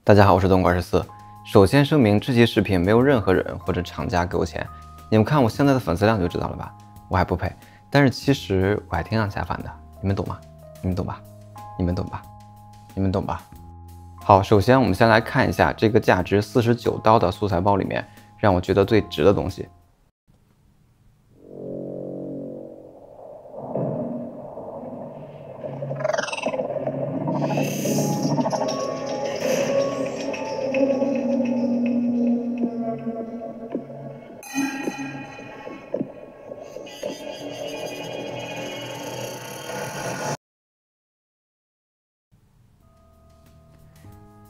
大家好，我是东哥24。首先声明，这期视频没有任何人或者厂家给我钱，你们看我现在的粉丝量就知道了吧，我还不配。但是其实我还挺想下凡的，你们懂吗？你们懂吧？你们懂吧？你们懂吧？好，首先我们先来看一下这个价值49刀的素材包里面让我觉得最值的东西。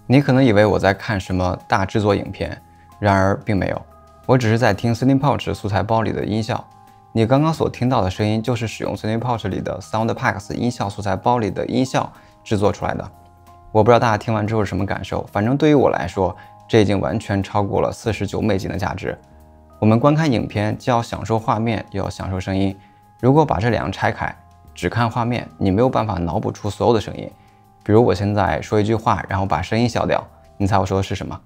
你可能以为我在看什么大制作影片，然而并没有，我只是在听 Cinepouch 素材包里的音效。你刚刚所听到的声音就是使用 Cinepouch 里的 SoundPacks 音效素材包里的音效制作出来的。我不知道大家听完之后是什么感受，反正对于我来说，这已经完全超过了49美金的价值。我们观看影片既要享受画面，又要享受声音。如果把这两样拆开，只看画面，你没有办法脑补出所有的声音。比如我现在说一句话，然后把声音消掉，你猜我说的是什么？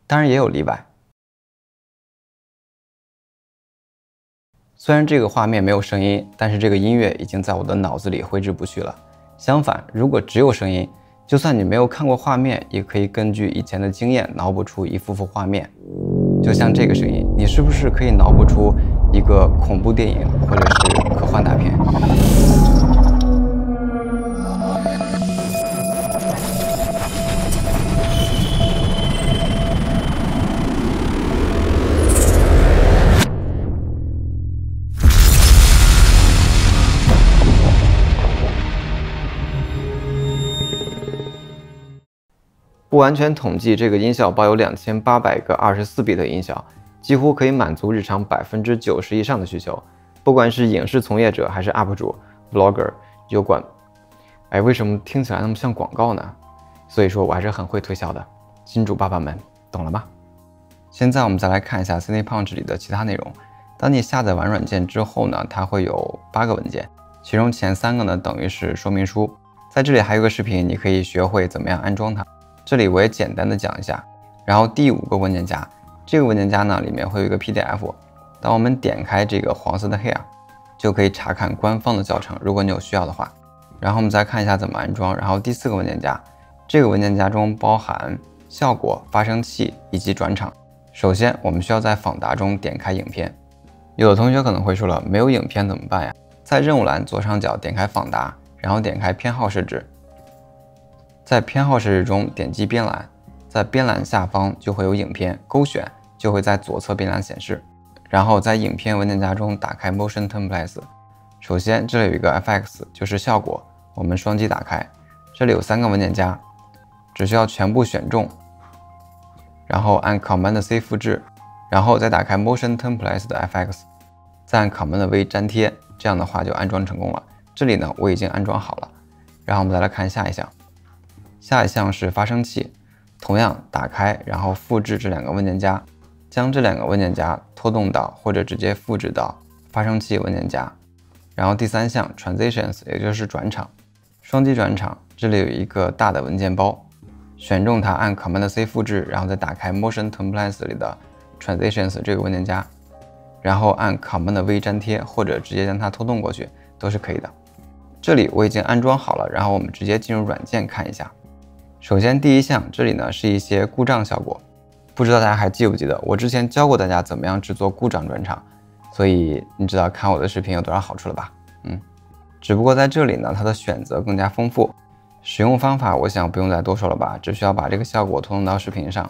当然也有例外。虽然这个画面没有声音，但是这个音乐已经在我的脑子里挥之不去了。相反，如果只有声音，就算你没有看过画面，也可以根据以前的经验脑补出一幅幅画面。就像这个声音，你是不是可以脑补出一个恐怖电影或者是科幻大片？不完全统计，这个音效包有2800个24bit 的音效，几乎可以满足日常90%以上的需求。不管是影视从业者还是 UP 主、Vlogger， 有管，为什么听起来那么像广告呢？所以说我还是很会推销的，金主爸爸们懂了吗？现在我们再来看一下 Cinepouch 里的其他内容。当你下载完软件之后呢，它会有8个文件，其中前3个呢等于是说明书。在这里还有个视频，你可以学会怎么样安装它。这里我也简单的讲一下。然后第5个文件夹，这个文件夹呢里面会有一个 PDF， 当我们点开这个黄色的 Here， 就可以查看官方的教程，如果你有需要的话。然后我们再看一下怎么安装。然后第4个文件夹，这个文件夹中包含效果、发生器以及转场。首先我们需要在访达中点开影片。有的同学可能会说了，没有影片怎么办呀？在任务栏左上角点开访达，然后点开偏好设置，在偏好设置中点击边栏，在边栏下方就会有影片，勾选就会在左侧边栏显示。然后在影片文件夹中打开 Motion Templates。首先这里有一个 FX， 就是效果，我们双击打开。这里有3个文件夹，只需要全部选中，然后按 Command+C 复制，然后再打开 Motion Templates 的 FX， 再按 Command+V 粘贴，这样的话就安装成功了。这里呢我已经安装好了。然后我们再来看下一项。下一项是发生器，同样打开，然后复制这2个文件夹，将这2个文件夹拖动到或者直接复制到发生器文件夹。然后第3项 Transitions， 也就是转场，双击转场，这里有一个大的文件包，选中它，按 Command+C 复制，然后再打开 Motion Templates 里的 Transitions 这个文件夹，然后按 Command+V 粘贴，或者直接将它拖动过去都是可以的。这里我已经安装好了，然后我们直接进入软件看一下。首先第1项，这里呢是一些故障效果，不知道大家还记不记得，我之前教过大家怎么样制作故障转场，所以你知道看我的视频有多少好处了吧？只不过在这里呢，它的选择更加丰富，使用方法我想不用再多说了吧，只需要把这个效果拖动到视频上。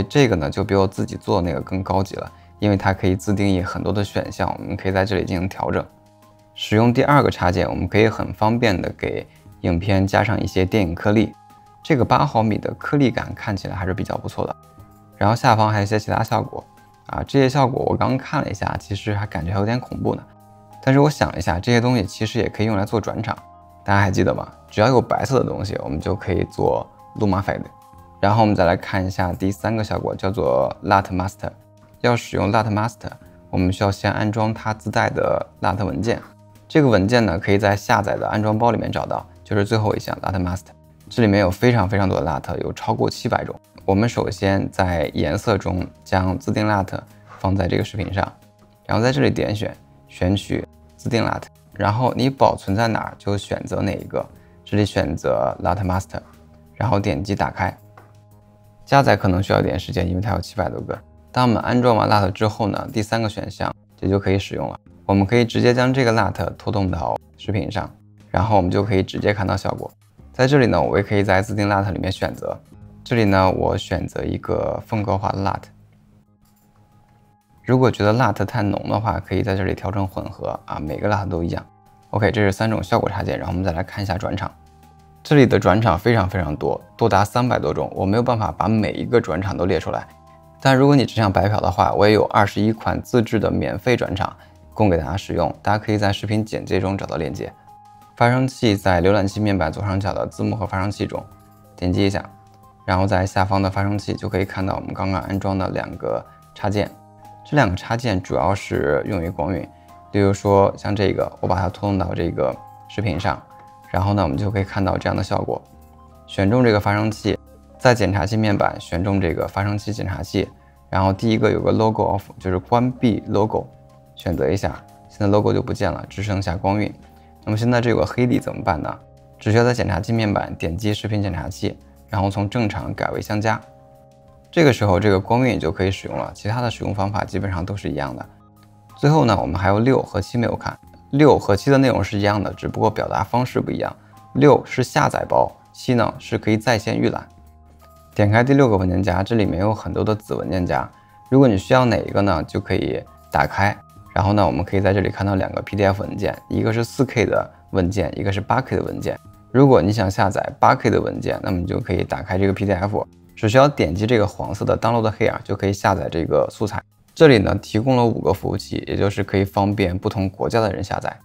这个呢就比我自己做的那个更高级了，因为它可以自定义很多的选项，我们可以在这里进行调整。使用第2个插件，我们可以很方便的给影片加上一些电影颗粒。这个8毫米的颗粒感看起来还是比较不错的。然后下方还有一些其他效果这些效果我刚看了一下，其实还感觉还有点恐怖呢。但是我想了一下，这些东西其实也可以用来做转场，大家还记得吗？只要有白色的东西，我们就可以做 Luma Fade。然后我们再来看一下第3个效果，叫做 LUT Master。要使用 LUT Master， 我们需要先安装它自带的 LUT 文件。这个文件呢，可以在下载的安装包里面找到，就是最后一项 LUT Mask， 这里面有非常多的 LUT， 有超过700种。我们首先在颜色中将自定 LUT 放在这个视频上，然后在这里点选取自定 LUT， 然后你保存在哪儿就选择哪一个，这里选择 LUT Master， 然后点击打开。加载可能需要一点时间，因为它有700多个。当我们安装完 LUT 之后呢，第3个选项这就可以使用了。我们可以直接将这个 LUT 拖动到视频上，然后我们就可以直接看到效果。在这里呢，我也可以在自定 LUT 里面选择，这里呢我选择一个风格化的 LUT。如果觉得 LUT 太浓的话，可以在这里调整混合啊，每个 LUT 都一样。OK， 这是3种效果插件，然后我们再来看一下转场。这里的转场非常多，多达300多种，我没有办法把每一个转场都列出来。但如果你只想白嫖的话，我也有21款自制的免费转场供给大家使用，大家可以在视频简介中找到链接。发生器在浏览器面板左上角的字幕和发生器中，点击一下，然后在下方的发生器就可以看到我们刚刚安装的2个插件。这2个插件主要是用于光晕，例如说像这个，我把它拖动到这个视频上，然后呢，我们就可以看到这样的效果。选中这个发生器，在检查器面板选中这个发生器检查器，然后第一个有个 logo off， 就是关闭 logo， 选择一下，现在 logo 就不见了，只剩下光晕。那么现在这有个黑底怎么办呢？只需要在检查器面板点击视频检查器，然后从正常改为相加。这个时候这个光晕也就可以使用了，其他的使用方法基本上都是一样的。最后呢，我们还有6和7没有看。6和7的内容是一样的，只不过表达方式不一样。6是下载包，7呢是可以在线预览。点开第6个文件夹，这里面有很多的子文件夹，如果你需要哪一个呢，就可以打开。然后呢，我们可以在这里看到2个 PDF 文件，一个是 4K 的文件，一个是 8K 的文件。如果你想下载 8K 的文件，那么你就可以打开这个 PDF， 只需要点击这个黄色的 Download Here 就可以下载这个素材。这里呢提供了5个服务器，也就是可以方便不同国家的人下载。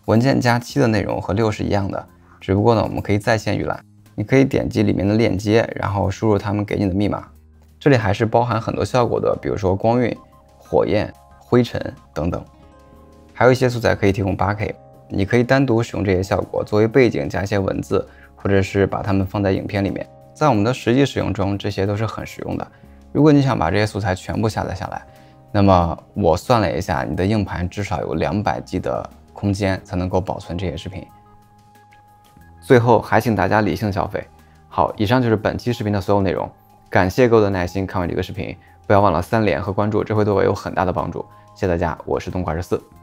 文件夹7的内容和6是一样的，只不过呢我们可以在线预览。你可以点击里面的链接，然后输入他们给你的密码。这里还是包含很多效果的，比如说光晕、火焰、灰尘等等。还有一些素材可以提供 8K， 你可以单独使用这些效果作为背景加一些文字，或者是把它们放在影片里面。在我们的实际使用中，这些都是很实用的。如果你想把这些素材全部下载下来，那么我算了一下，你的硬盘至少有200G 的空间才能够保存这些视频。最后还请大家理性消费。好，以上就是本期视频的所有内容，感谢各位的耐心看完这个视频，不要忘了3连和关注，这会对我有很大的帮助。谢谢大家，我是东快24。